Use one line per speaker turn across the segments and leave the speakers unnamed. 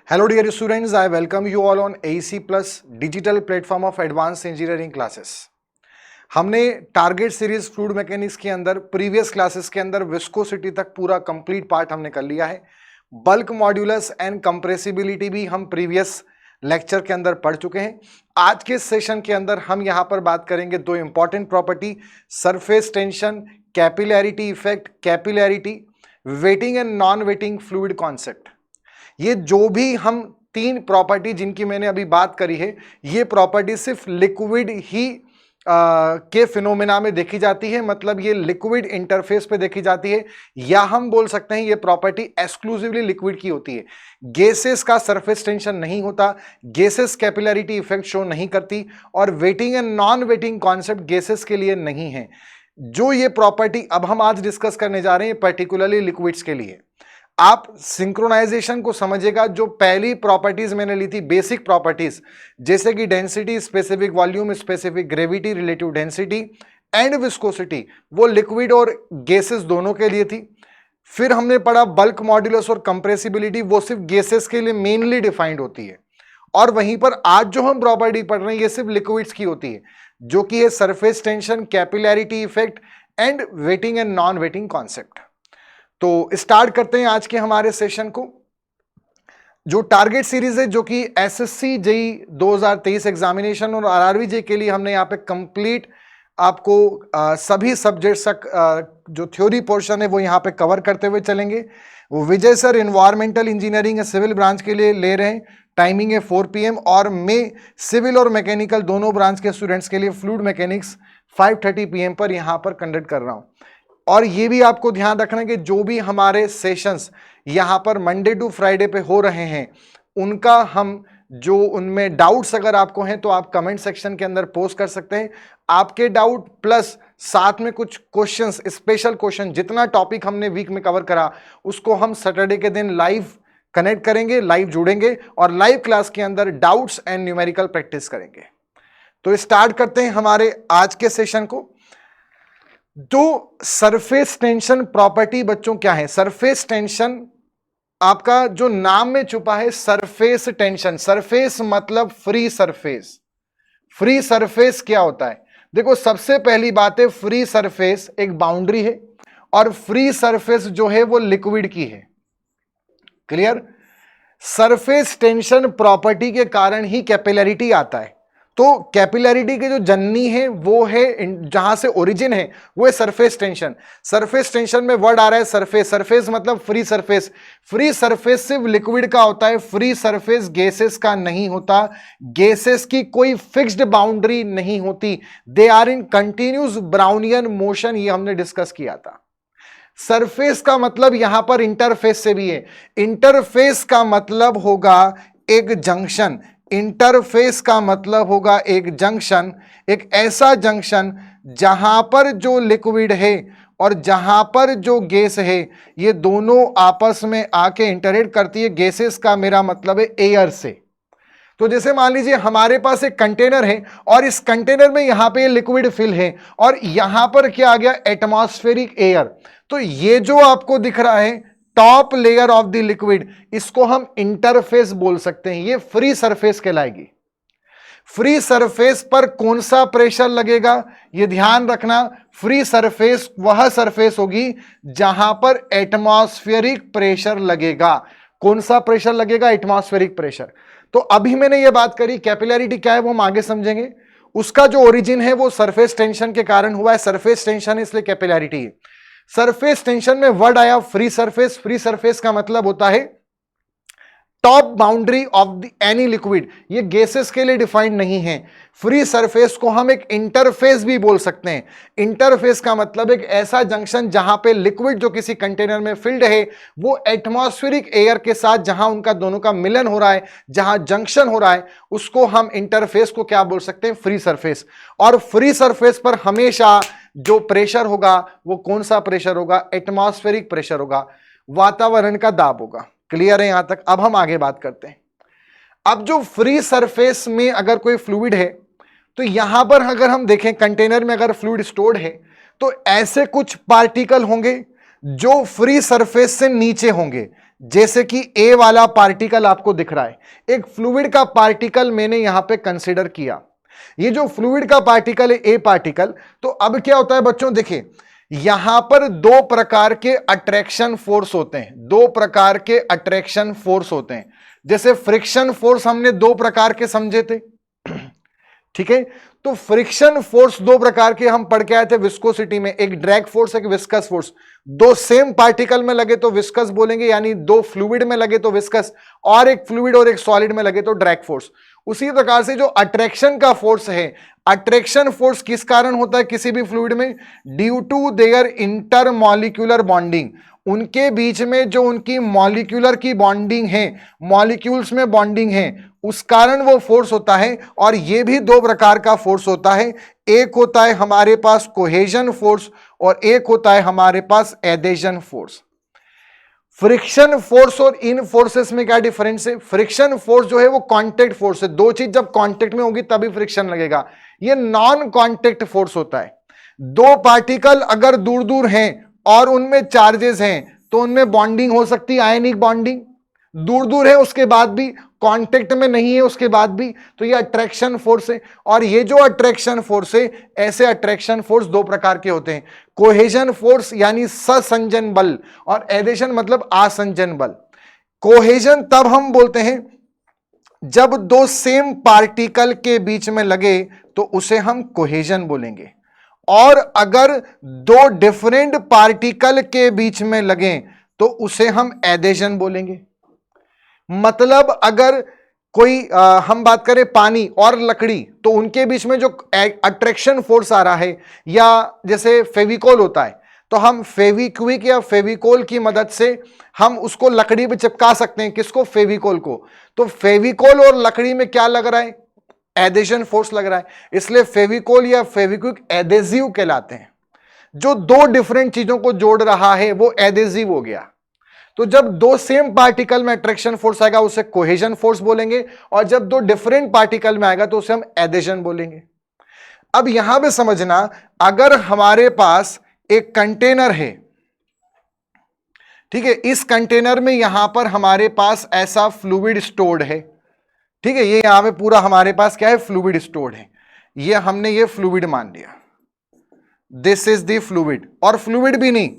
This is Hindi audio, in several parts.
Hello dear students, I welcome you all on AEC Plus digital platform of advanced engineering classes. हमने टारगेट सीरीज फ्लूइड मैकेनिक्स के अंदर प्रीवियस क्लासेस के अंदर विस्कोसिटी तक पूरा कंप्लीट पार्ट हमने कर लिया है। बल्क मॉड्यूलस एंड कंप्रेसिबिलिटी भी हम प्रीवियस लेक्चर के अंदर पढ़ चुके हैं। आज के सेशन के अंदर हम यहाँ पर बात करेंगे दो important property, surface tension, capillarity effect, capillarity, waiting and non waiting fluid concept. ये जो भी हम तीन प्रॉपर्टी जिनकी मैंने अभी बात करी है, ये प्रॉपर्टी सिर्फ लिक्विड ही के फिनोमेना में देखी जाती है, मतलब ये लिक्विड इंटरफेस पे देखी जाती है, या हम बोल सकते हैं ये प्रॉपर्टी एक्सक्लूसिवली लिक्विड की होती है। गैसेस का सरफेस टेंशन नहीं होता, गैसेस कैपिलैरिटी इफेक्ट शो नहीं करती, और waiting and non waiting concept gases के लिए नहीं है। जो ये प्रॉपर्टी अब हम आज डिस्कस करने जा रहे हैं पर्टिकुलरली लिक्विड्स के लिए। आप सिंक्रोनाइजेशन को समझिएगा। जो पहली प्रॉपर्टीज मैंने ली थी, बेसिक प्रॉपर्टीज, जैसे कि density, specific volume, specific gravity, relative density and viscosity, वो लिक्विड और गैसेस दोनों के लिए थी। फिर हमने पढ़ा बल्क मॉड्यूलस और कंप्रेसिबिलिटी, वो सिर्फ गैसेस के लिए मेनली डिफाइंड होती है। और वहीं पर आज जो हम प्रॉपर्टी पढ़ रहे हैं ये सिर्फ लिक्विड्स की होती है, जो कि है surface tension, capillarity effect and waiting and non waiting concept. तो स्टार्ट करते हैं आज के हमारे सेशन को। जो टारगेट सीरीज है, जो कि एसएससी जेई 2023 एग्जामिनेशन और आरआरबी जेई के लिए हमने यहाँ पे कंप्लीट आपको सभी सब्जेक्ट्स तक जो थ्योरी पोर्शन है वो यहाँ पे कवर करते हुए चलेंगे। वो Vijay sir environmental engineering civil branch के लिए ले रहे हैं। टाइमिंग है 4 PM, और मैं सिविल और मैकेनिकल दोनों ब्रांच के स्टूडेंट्स के लिए फ्लूइड मैकेनिक्स 5:30 PM पर यहाँ पर कंडक्ट कर रहा हूँ। और ये भी आपको ध्यान रखना है कि जो भी हमारे सेशंस यहाँ पर मंडे टू फ्राइडे पे हो रहे हैं, उनका हम जो उनमें डाउट्स अगर आपको हैं तो आप कमेंट सेक्शन के अंदर पोस्ट कर सकते हैं। आपके डाउट प्लस साथ में कुछ क्वेश्चंस, स्पेशल क्वेश्चन, जितना टॉपिक हमने वीक में कवर करा उसको हम सैटरडे के दिन लाइव कनेक्ट करेंगे, लाइव जुड़ेंगे और लाइव क्लास के अंदर डाउट्स एंड न्यूमेरिकल प्रैक्टिस करेंगे। तो स्टार्ट करते हैं हमारे आज के सेशन को। तो सरफेस टेंशन प्रॉपर्टी बच्चों क्या है? सरफेस टेंशन आपका जो नाम में छुपा है, सरफेस टेंशन। सरफेस मतलब फ्री सरफेस। फ्री सरफेस क्या होता है? देखो, सबसे पहली बात है, फ्री सरफेस एक बाउंड्री है और फ्री सरफेस जो है वो लिक्विड की है। क्लियर? सरफेस टेंशन प्रॉपर्टी के कारण ही कैपिलैरिटी आता है। तो कैपिलैरिटी के जो जननी है वो है, जहां से ओरिजिन है वो है सरफेस टेंशन। सरफेस टेंशन में वर्ड आ रहा है सरफेस। सरफेस मतलब फ्री सरफेस। फ्री सरफेस सिर्फ लिक्विड का होता है, फ्री सरफेस गैसेस का नहीं होता। गैसेस की कोई फिक्स्ड बाउंड्री नहीं होती, they are in continuous Brownian motion, ये हमने डिस्कस किया था। सरफेस का मतलब यहां पर इंटरफेस से भी है। इंटरफेस का मतलब होगा एक जंक्शन। इंटरफेस का मतलब होगा एक जंक्शन, एक ऐसा जंक्शन जहां पर जो लिक्विड है और जहां पर जो गैस है, ये दोनों आपस में आके इंटरेक्ट करती है। गैसेस का मेरा मतलब है एयर से। तो जैसे मान लीजिए हमारे पास एक कंटेनर है और इस कंटेनर में यहां पे लिक्विड फिल है और यहां पर क्या आ गया? Atmospheric air. तो ये जो आपको दिख रहा है top layer of the liquid, इसको हम इंटरफेस बोल सकते हैं। ये फ्री सरफेस कहलाएगी। फ्री सरफेस पर कौन सा प्रेशर लगेगा ये ध्यान रखना। फ्री सरफेस वह सरफेस होगी जहां पर एटमॉस्फेरिक प्रेशर लगेगा। कौन सा प्रेशर लगेगा? Atmospheric pressure. तो अभी मैंने ये बात करी, कैपिलैरिटी क्या है वो हम आगे समझेंगे। उसका जो ओरिजिन है वो सरफेस टेंशन के कारण हुआ है। सरफेस टेंशन है इसलिए कैपिलैरिटी है। सरफेस टेंशन में वर्ड आया फ्री सरफेस। फ्री सरफेस का मतलब होता है top boundary of the any liquid. ये गैसेस के लिए डिफाइंड नहीं है। फ्री सरफेस को हम एक इंटरफेस भी बोल सकते हैं। इंटरफेस का मतलब एक ऐसा जंक्शन जहां पे लिक्विड जो किसी कंटेनर में फिल्ड है वो एटमॉस्फेरिक एयर के साथ जहां उनका दोनों का मिलन हो रहा है, जहां जंक्शन हो रहा है, उसको हम इंटरफेस को क्या बोल सकते हैं? Free surface. और फ्री सरफेस पर हमेशा जो प्रेशर होगा वो कौन सा प्रेशर होगा? एटमॉस्फेरिक प्रेशर होगा, वातावरण का दाब होगा। क्लियर है यहां तक? अब हम आगे बात करते हैं। अब जो फ्री सरफेस में अगर कोई फ्लूइड है, तो यहां पर अगर हम देखें कंटेनर में अगर फ्लूइड स्टोर्ड है तो ऐसे कुछ पार्टिकल होंगे जो फ्री सरफेस से नीचे होंगे, जैसे कि ए वाला पार्टिकल आपको दिख रहा है, एक फ्लूइड का पार्टिकल मैंने यहां पे कंसीडर किया। ये जो फ्लूइड का पार्टिकल है ए पार्टिकल, तो अब क्या होता है बच्चों, देखिए यहां पर दो प्रकार के अट्रैक्शन फोर्स होते हैं, दो प्रकार के अट्रैक्शन फोर्स होते हैं। जैसे फ्रिक्शन फोर्स हमने दो प्रकार के समझे थे, ठीक है। तो फ्रिक्शन फोर्स दो प्रकार के हम पढ़ के आए थे विस्कोसिटी में, एक ड्रैग फोर्स, एक विस्कस फोर्स। दो सेम पार्टिकल में लगे तो विस्कस बोलेंगे, यानी दो फ्लूइड में लगे तो विस्कस, और एक फ्लूइड और एक सॉलिड में लगे तो ड्रैग फोर्स। उसी प्रकार से जो अट्रैक्शन का फोर्स है, अट्रैक्शन फोर्स किस कारण होता है किसी भी फ्लूइड में? Due to their intermolecular bonding, उनके बीच में जो उनकी मॉलिक्यूलर की बॉन्डिंग है, मॉलिक्यूल्स में बॉन्डिंग है, उस कारण वो फोर्स होता है। और ये भी दो प्रकार का फोर्स होता है, एक होता है हमारे पास कोहेजन फोर्स और एक होता है हमारे पास एडेशन फोर्स। फ्रिक्शन फोर्स और इन फोर्सेस में क्या डिफरेंस है? फ्रिक्शन फोर्स जो है वो कांटेक्ट फोर्स है, दो चीज जब कांटेक्ट में होगी तभी फ्रिक्शन लगेगा। ये नॉन कांटेक्ट फोर्स होता है। दो पार्टिकल अगर दूर दूर हैं और उनमें चार्जेस हैं तो उनमें बॉन्डिंग हो सकती है, आयनिक बॉन्डिंग, दूर दूर है उसके बाद भी, कांटेक्ट में नहीं है उसके बाद भी, तो ये अट्रैक्शन फोर्स है। और ये जो अट्रैक्शन फोर्स है, ऐसे अट्रैक्शन फोर्स दो प्रकार के होते हैं, कोहेजन फोर्स यानी ससंजन बल, और एडेशन मतलब आसंजन बल। कोहेजन तब हम बोलते हैं जब दो सेम पार्टिकल के बीच में लगे तो उसे हम कोहेजन बोलेंगे, और अगर दो डिफरेंट पार्टिकल के बीच में लगे तो उसे हम एडेशन बोलेंगे। मतलब अगर कोई हम बात करें पानी और लकड़ी, तो उनके बीच में जो अट्रैक्शन फोर्स आ रहा है, या जैसे फेविकोल होता है, तो हम फेविक्विक या फेविकोल की मदद से हम उसको लकड़ी पे चिपका सकते हैं। किसको? फेविकोल को। तो फेविकोल और लकड़ी में क्या लग रहा है? एडेशन फोर्स लग रहा है, इसलिए फेविकोल या फेविक्विक एडेसिव कहलाते हैं। जो दो डिफरेंट चीजों को जोड़ रहा है वो एडेसिव हो गया। तो जब दो सेम पार्टिकल में अट्रैक्शन फोर्स आएगा उसे कोहेजन फोर्स बोलेंगे, और जब दो डिफरेंट पार्टिकल में आएगा तो उसे हम एडेशन बोलेंगे। अब यहां पे समझना, अगर हमारे पास एक कंटेनर है, ठीक है, इस कंटेनर में यहां पर हमारे पास ऐसा फ्लूइड स्टोर्ड है, ठीक है, ये यहां पे पूरा हमारे पास क्या है? फ्लूइड स्टोर्ड है। ये हमने ये फ्लूइड मान लिया, दिस इज द फ्लूइड। और फ्लूइड भी नहीं,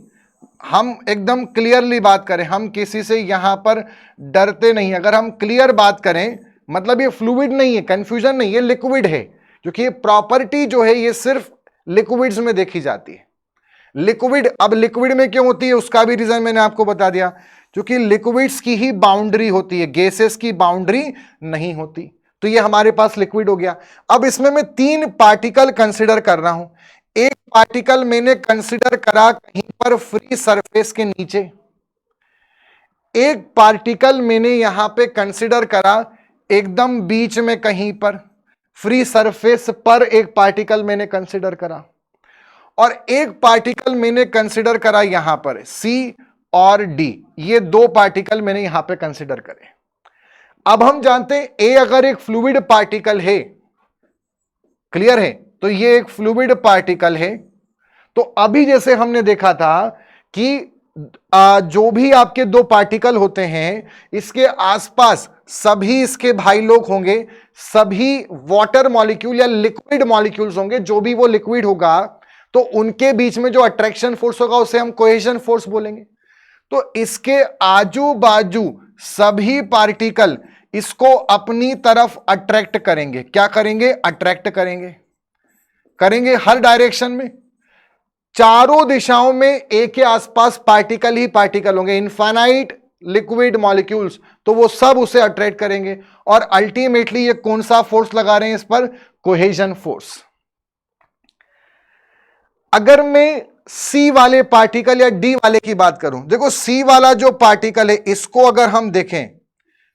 हम एकदम क्लियरली बात करें, हम किसी से यहां पर डरते नहीं। अगर हम क्लियर बात करें, मतलब ये फ्लूइड नहीं है, कंफ्यूजन नहीं, ये लिक्विड है, क्योंकि ये प्रॉपर्टी जो है ये सिर्फ लिक्विड्स में देखी जाती है। लिक्विड, अब लिक्विड में क्यों होती है उसका भी रीजन मैंने आपको बता दिया, क्योंकि लिक्विड्स की ही बाउंड्री होती है, गैसेस की बाउंड्री नहीं होती। तो ये हमारे पास लिक्विड हो गया। अब इसमें मैं तीन पार्टिकल कंसिडर कर रहा हूं। एक पार्टिकल मैंने कंसिडर करा कहीं पर फ्री सरफेस के नीचे, एक पार्टिकल मैंने यहां पे कंसिडर करा एकदम बीच में कहीं पर, फ्री सरफेस पर एक पार्टिकल मैंने कंसिडर करा, और एक पार्टिकल मैंने कंसिडर करा यहां पर सी और डी। ये दो पार्टिकल मैंने यहां पे कंसिडर करे। अब हम जानते हैं ए अगर एक फ्लूइड पार्टिकल है, क्लियर है, तो ये एक फ्लूइड पार्टिकल है। तो अभी जैसे हमने देखा था कि जो भी आपके दो पार्टिकल होते हैं, इसके आसपास सभी इसके भाई लोग होंगे, सभी वाटर मॉलिक्यूल या लिक्विड मॉलिक्यूल्स होंगे। जो भी वो लिक्विड होगा तो उनके बीच में जो अट्रैक्शन फोर्स होगा उसे हम कोहेजन फोर्स बोलेंगे। तो इसके आजू बाजू सभी पार्टिकल इसको अपनी तरफ अट्रैक्ट करेंगे। क्या करेंगे? अट्रैक्ट करेंगे, करेंगे हर डायरेक्शन में, चारों दिशाओं में एक के आसपास पार्टिकल ही पार्टिकल होंगे, इनफाइनाइट लिक्विड मॉलिक्यूल्स, तो वो सब उसे अट्रैक्ट करेंगे। और अल्टीमेटली ये कौन सा फोर्स लगा रहे हैं इस पर? Cohesion force. अगर मैं सी वाले पार्टिकल या डी वाले की बात करूं, देखो सी वाला जो पार्टिकल है इसको अगर हम देखें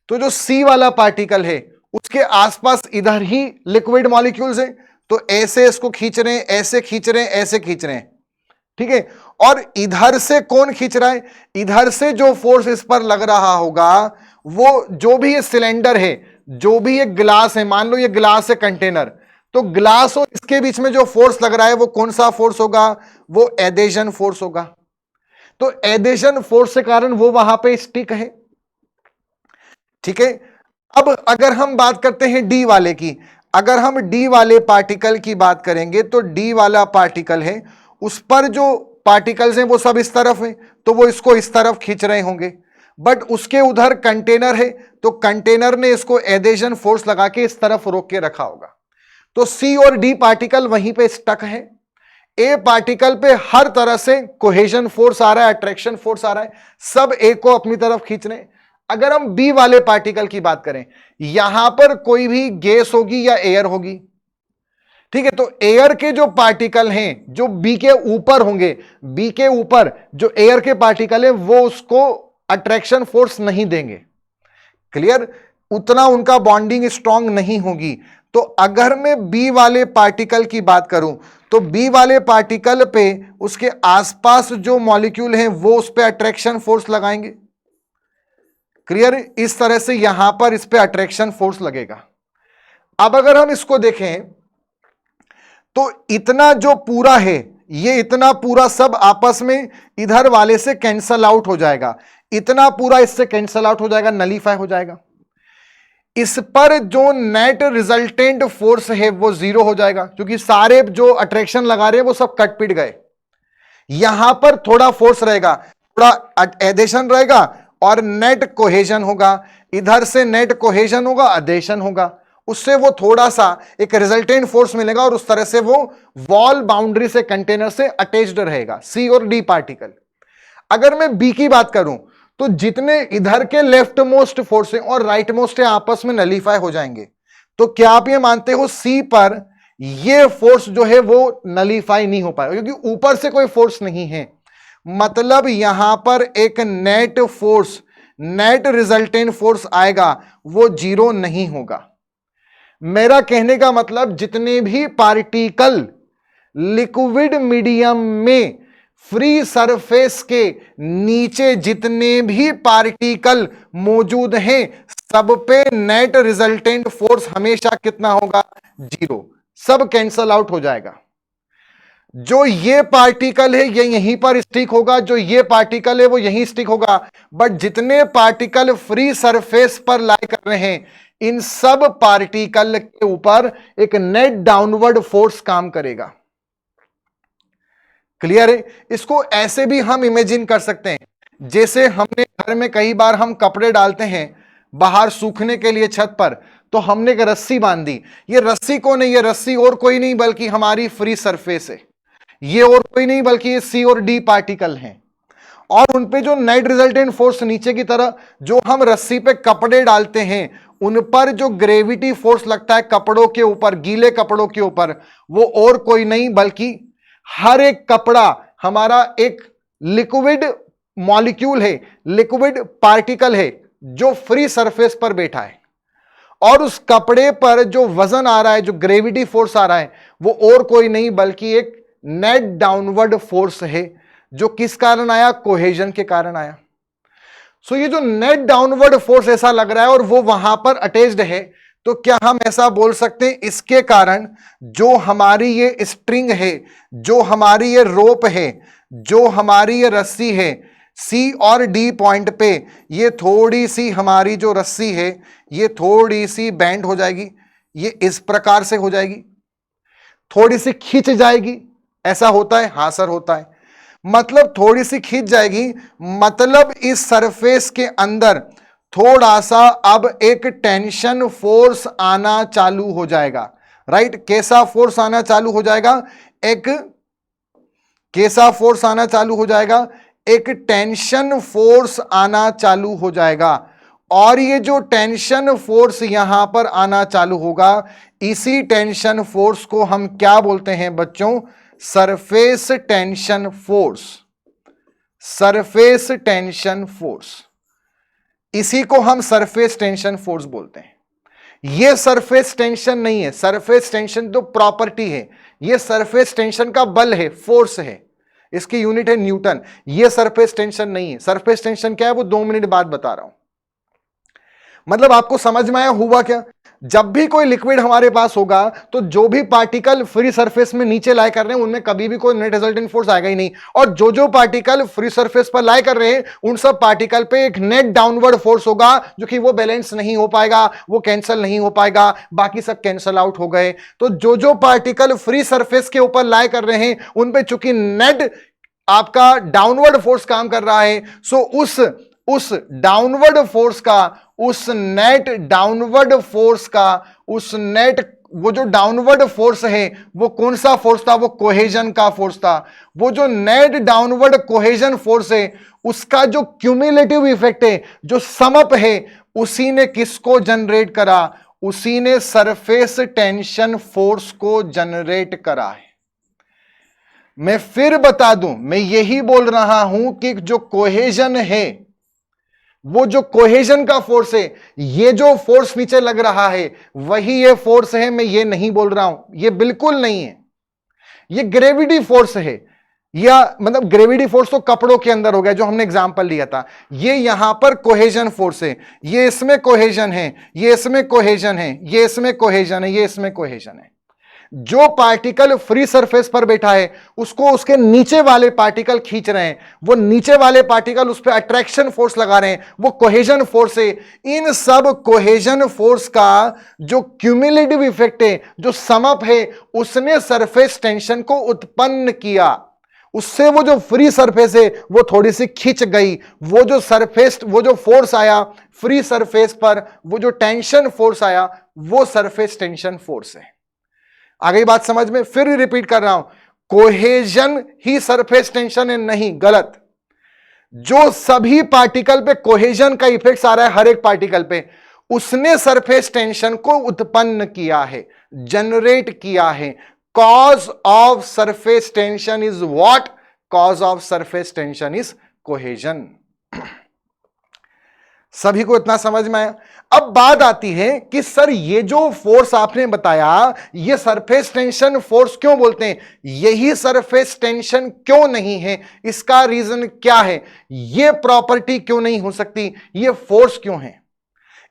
तो जो सी वाला पार्टिकल है उसके आसपास इधर ही लिक्विड मॉलिक्यूल्स हैं, तो ऐसे इसको खींच रहे हैं, ऐसे खींच रहे हैं, ऐसे खींच रहे हैं, ठीक है। और इधर से कौन खींच रहा है? इधर से जो फोर्स इस पर लग रहा होगा वो, जो भी ये सिलेंडर है, जो भी ये ग्लास है, मान लो ये ग्लास है कंटेनर, तो ग्लास और इसके बीच में जो फोर्स लग रहा है वो कौन सा फोर्स होगा? वो एडेशन फोर्स होगा। तो एडेशन फोर्स के कारण वो वहां पे स्टिक है। ठीक है, अब अगर हम बात करते हैं डी वाले की, अगर हम डी वाले पार्टिकल की बात करेंगे तो डी वाला पार्टिकल है, उस पर जो पार्टिकल्स हैं वो सब इस तरफ है, तो वो इसको इस तरफ खींच रहे होंगे, बट उसके उधर कंटेनर है, तो कंटेनर ने इसको एडेशन फोर्स लगा के इस तरफ रोक के रखा होगा। तो सी और डी पार्टिकल वहीं पे स्टक है। ए पार्टिकल पे हर तरह से कोहेजन फोर्स आ रहा है, अट्रैक्शन फोर्स आ रहा है, सब ए को अपनी तरफ खींच रहे हैं। अगर हम बी वाले पार्टिकल की बात करें, यहां पर कोई भी गैस होगी या एयर होगी, ठीक है, तो एयर के जो पार्टिकल हैं जो बी के ऊपर होंगे, बी के ऊपर जो एयर के पार्टिकल हैं वो उसको अट्रैक्शन फोर्स नहीं देंगे। क्लियर, उतना उनका बॉन्डिंग स्ट्रांग नहीं होगी। तो अगर मैं बी वाले पार्टिकल की बात करूं तो बी वाले पार्टिकल पे उसके आसपास जो मॉलिक्यूल हैं वो उस पे अट्रैक्शन फोर्स लगाएंगे। क्लियर, इस तरह से यहां पर इस पे अट्रैक्शन फोर्स लगेगा। अब अगर हम इसको देखें तो इतना जो पूरा है, ये इतना पूरा सब आपस में इधर वाले से कैंसल आउट हो जाएगा, इतना पूरा इससे कैंसल आउट हो जाएगा, नलीफाई हो जाएगा। इस पर जो नेट रिजल्टेंट फोर्स है वो जीरो हो जाएगा, क्योंकि सारे जो अट्रैक्शन लगा रहे हैं वो सब कट पिट गए। यहां पर थोड़ा फोर्स रहेगा, थोड़ा एडेशन रहेगा और नेट कोहेजन होगा, इधर से नेट कोहेजन होगा, अडेशन होगा, उससे वो थोड़ा सा एक रिजल्टेंट फोर्स मिलेगा और उस तरह से वो वॉल बाउंड्री से कंटेनर से अटैच्ड रहेगा, सी और डी पार्टिकल। अगर मैं बी की बात करूं तो जितने इधर के लेफ्ट मोस्ट फोर्स हैं और राइट मोस्ट है आपस में नलीफाई हो जाएंगे। तो क्या आप ये मानते हो सी पर ये फोर्स जो है वो नलीफाई नहीं हो पाएगा, क्योंकि ऊपर से कोई फोर्स नहीं है, मतलब यहां पर एक net force, net resultant force आएगा, वो जीरो नहीं होगा। मेरा कहने का मतलब जितने भी पार्टिकल लिक्विड मीडियम में फ्री सरफेस के नीचे जितने भी पार्टिकल मौजूद हैं, सब पे नेट रिजल्टेंट फोर्स हमेशा कितना होगा? जीरो, सब कैंसल आउट हो जाएगा। जो ये पार्टिकल है ये यहीं पर स्टिक होगा, जो ये पार्टिकल है वो यहीं स्टिक होगा, बट जितने पार्टिकल फ्री सरफेस पर लाई कर रहे हैं, इन सब पार्टिकल के ऊपर एक नेट डाउनवर्ड फोर्स काम करेगा। क्लियर है? इसको ऐसे भी हम इमेजिन कर सकते हैं, जैसे हमने घर में कई बार हम कपड़े डालते हैं बाहर सूखने के लिए छत पर, तो हमने एक रस्सी बांधी, ये रस्सी कौन है? ये रस्सी और कोई नहीं बल्कि हमारी फ्री सरफेस है, ये और कोई नहीं बल्कि ये सी और डी पार्टिकल हैं, और उन पे जो नेट रिजल्टेंट फोर्स नीचे की तरह जो हम रस्सी पे कपड़े डालते हैं उन पर जो ग्रेविटी फोर्स लगता है कपड़ों के ऊपर, गीले कपड़ों के ऊपर, वो और कोई नहीं बल्कि हर एक कपड़ा हमारा एक लिक्विड मॉलिक्यूल है, लिक्विड पार्टिकल है जो फ्री सरफेस पर बैठा है, और उस कपड़े पर जो वजन आ रहा है, जो ग्रेविटी फोर्स आ रहा है, वो और कोई नहीं बल्कि एक नेट डाउनवर्ड फोर्स है, जो किस कारण आया? कोहेजन के कारण आया। सो ये जो नेट डाउनवर्ड फोर्स ऐसा लग रहा है और वो वहां पर अटैच्ड है, तो क्या हम ऐसा बोल सकते हैं इसके कारण जो हमारी ये स्ट्रिंग है, जो हमारी ये रोप है, जो हमारी ये रस्सी है, सी और डी पॉइंट पे ये थोड़ी सी हमारी जो रस्सी है ये थोड़ी सी बेंड हो जाएगी, ये इस प्रकार से हो जाएगी, थोड़ी सी खींच जाएगी, ऐसा होता है? हां सर होता है। मतलब थोड़ी सी खींच जाएगी, मतलब इस सरफेस के अंदर थोड़ा सा अब एक टेंशन फोर्स आना चालू हो जाएगा, राइट? कैसा फोर्स आना चालू हो जाएगा? एक कैसा फोर्स आना चालू हो जाएगा? एक टेंशन फोर्स आना चालू हो जाएगा, और ये जो टेंशन फोर्स यहां पर आना चालू होगा, इसी टेंशन फोर्स को हम क्या बोलते हैं बच्चों? Surface tension force, surface tension force, इसी को हम सरफेस टेंशन फोर्स बोलते हैं। यह सरफेस टेंशन नहीं है, सरफेस टेंशन तो प्रॉपर्टी है, यह सरफेस टेंशन का बल है, फोर्स है, इसकी यूनिट है न्यूटन। यह सरफेस टेंशन नहीं है। सरफेस टेंशन क्या है वो 2 मिनट बाद बता रहा हूं। मतलब आपको समझ में आया हुआ क्या? जब भी कोई लिक्विड हमारे पास होगा तो जो भी पार्टिकल फ्री सरफेस में नीचे लाई कर रहे हैं उनमें कभी भी कोई नेट रिजल्टेंट फोर्स आएगा ही नहीं, और जो जो पार्टिकल फ्री सरफेस पर लाई कर रहे हैं उन सब पार्टिकल पे एक नेट डाउनवर्ड फोर्स होगा जो कि वो बैलेंस नहीं हो पाएगा, वो कैंसिल नहीं हो पाएगा, बाकी सब कैंसिल आउट हो गए। तो जो जो पार्टिकल फ्री सरफेस के ऊपर लाई कर रहे हैं उन पे चूंकि नेट आपका डाउनवर्ड फोर्स काम कर रहा है, सो उस डाउनवर्ड फोर्स का, उस नेट डाउनवर्ड फोर्स का, उस नेट, वो जो डाउनवर्ड फोर्स है वो कौन सा फोर्स था? वो कोहेजन का फोर्स था। वो जो नेट डाउनवर्ड कोहेजन फोर्स है उसका जो क्यूमुलेटिव इफेक्ट है, जो समअप है, उसी ने किसको जनरेट करा? उसी ने सरफेस टेंशन फोर्स को जनरेट करा है। मैं फिर बता दूं, मैं यही बोल रहा हूं कि जो कोहेजन है, वो जो कोहेजन का फोर्स है, ये जो फोर्स नीचे लग रहा है वही ये फोर्स है। मैं ये नहीं बोल रहा हूं, ये बिल्कुल नहीं है, ये ग्रेविटी फोर्स है। या मतलब ग्रेविटी फोर्स तो कपड़ों के अंदर हो गया जो हमने एग्जांपल लिया था। ये यहां पर कोहेजन फोर्स है, ये इसमें कोहेजन है, ये इसमें कोहेजन है, ये इसमें कोहेजन है, ये इसमें कोहेजन है। जो पार्टिकल फ्री सरफेस पर बैठा है उसको उसके नीचे वाले पार्टिकल खींच रहे हैं, वो नीचे वाले पार्टिकल उस पर अट्रैक्शन फोर्स लगा रहे हैं, वो कोहेजन फोर्स है। इन सब कोहेजन फोर्स का जो क्यूमुलेटिव इफेक्ट है, जो समअप है, उसने सरफेस टेंशन को उत्पन्न किया। उससे वो जो फ्री सरफेस है वो थोड़ी सी खिंच गई। वो जो सरफेस, वो जो फोर्स आया फ्री सरफेस पर, वो जो टेंशन फोर्स आया, वो सरफेस टेंशन फोर्स है। आ गई बात समझ में? फिर रिपीट कर रहा हूं, कोहेजन ही सरफेस टेंशन है, नहीं, गलत। जो सभी पार्टिकल पे कोहेजन का इफेक्ट आ रहा है, हर एक पार्टिकल पे, उसने सरफेस टेंशन को उत्पन्न किया है, जनरेट किया है। Cause of surface tension is what? Cause of surface tension is cohesion. सभी को इतना समझ में आया? अब बात आती है कि सर ये जो फोर्स आपने बताया, ये सरफेस टेंशन फोर्स क्यों बोलते हैं? यही सरफेस टेंशन क्यों नहीं है? इसका रीजन क्या है? ये प्रॉपर्टी क्यों नहीं हो सकती? ये फोर्स क्यों है?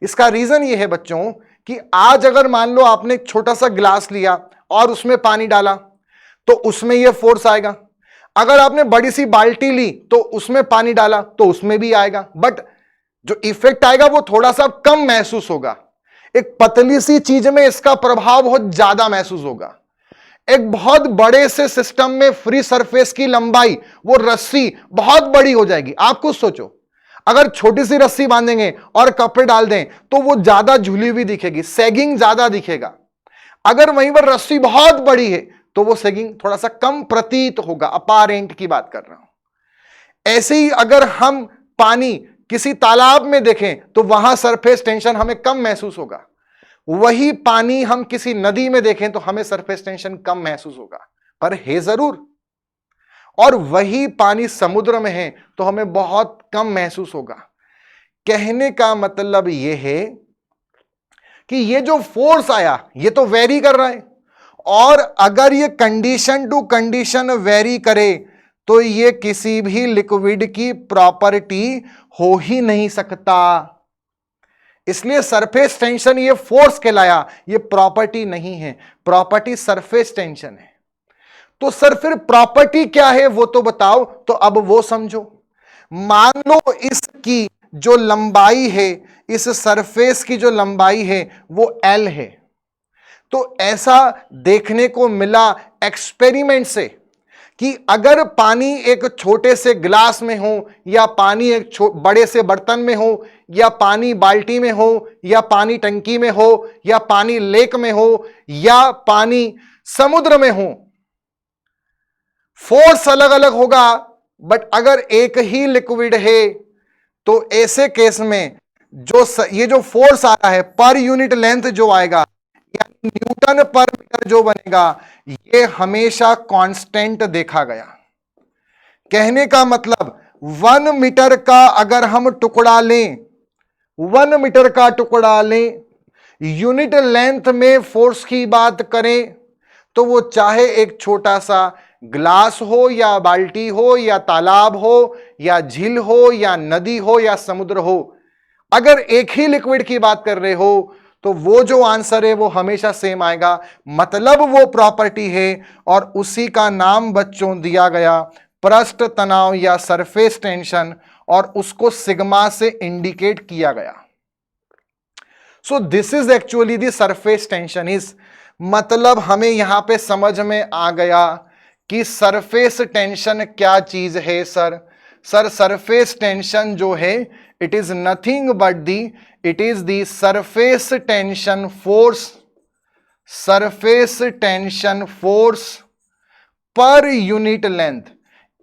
इसका रीजन ये है बच्चों कि आज अगर मान लो आपने एक छोटा सा गिलास लिया और उसमें पानी डाला तो उसमें यह फोर्स आएगा। अगर आपने बड़ी सी बाल्टी ली तो उसमें पानी डाला तो उसमें भी आएगा, बट जो इफेक्ट आएगा वो थोड़ा सा कम महसूस होगा। एक पतली सी चीज में इसका प्रभाव बहुत ज्यादा महसूस होगा। एक बहुत बड़े से सिस्टम में फ्री सरफेस की लंबाई, वो रस्सी बहुत बड़ी हो जाएगी। आप कुछ सोचो, अगर छोटी सी रस्सी बांधेंगे और कपड़े डाल दें तो वो ज्यादा झुली हुई दिखेगी, सेगिंग ज्यादा दिखेगा। अगर वहीं पर रस्सी बहुत बड़ी है तो वो सेगिंग थोड़ा सा कम प्रतीत होगा। अपारेंट की बात कर रहा हूं। ऐसे ही अगर हम पानी किसी तालाब में देखें तो वहां सरफेस टेंशन हमें कम महसूस होगा। वही पानी हम किसी नदी में देखें तो हमें सरफेस टेंशन कम महसूस होगा, पर है जरूर। और वही पानी समुद्र में है तो हमें बहुत कम महसूस होगा। कहने का मतलब यह है कि ये जो फोर्स आया ये तो वेरी कर रहा है, और अगर ये कंडीशन टू कंडीशन वेरी करे तो ये किसी भी लिक्विड की प्रॉपर्टी हो ही नहीं सकता। इसलिए सरफेस टेंशन ये फोर्स कहलाया, ये प्रॉपर्टी नहीं है। प्रॉपर्टी सरफेस टेंशन है। तो सर फिर प्रॉपर्टी क्या है वो तो बताओ। तो अब वो समझो। मान लो इसकी जो लंबाई है, इस सरफेस की जो लंबाई है वो L है। तो ऐसा देखने को मिला एक्सपेरिमेंट से कि अगर पानी एक छोटे से गिलास में हो, या पानी एक बड़े से बर्तन में हो, या पानी बाल्टी में हो, या पानी टंकी में हो, या पानी लेक में हो, या पानी समुद्र में हो, फोर्स अलग अलग होगा। बट अगर एक ही लिक्विड है तो ऐसे केस में ये जो फोर्स आ रहा है पर यूनिट लेंथ जो आएगा, या न्यूटन पर मीटर जो बनेगा, ये हमेशा कांस्टेंट देखा गया। कहने का मतलब 1 मीटर का अगर हम टुकड़ा लें, 1 मीटर का टुकड़ा लें, यूनिट लेंथ में फोर्स की बात करें तो वो चाहे एक छोटा सा ग्लास हो, या बाल्टी हो, या तालाब हो, या झील हो, या नदी हो, या समुद्र हो, अगर एक ही लिक्विड की बात कर रहे हो तो वो जो आंसर है वो हमेशा सेम आएगा, मतलब वो प्रॉपर्टी है और उसी का नाम बच्चों दिया गया पृष्ठ तनाव या सरफेस टेंशन, और उसको सिग्मा से इंडिकेट किया गया। So this is actually the surface tension is, मतलब हमें यहां पे समझ में आ गया कि सरफेस टेंशन क्या चीज है। सर सरफेस टेंशन जो है it is nothing but the, it is the surface tension force, surface tension force per unit length,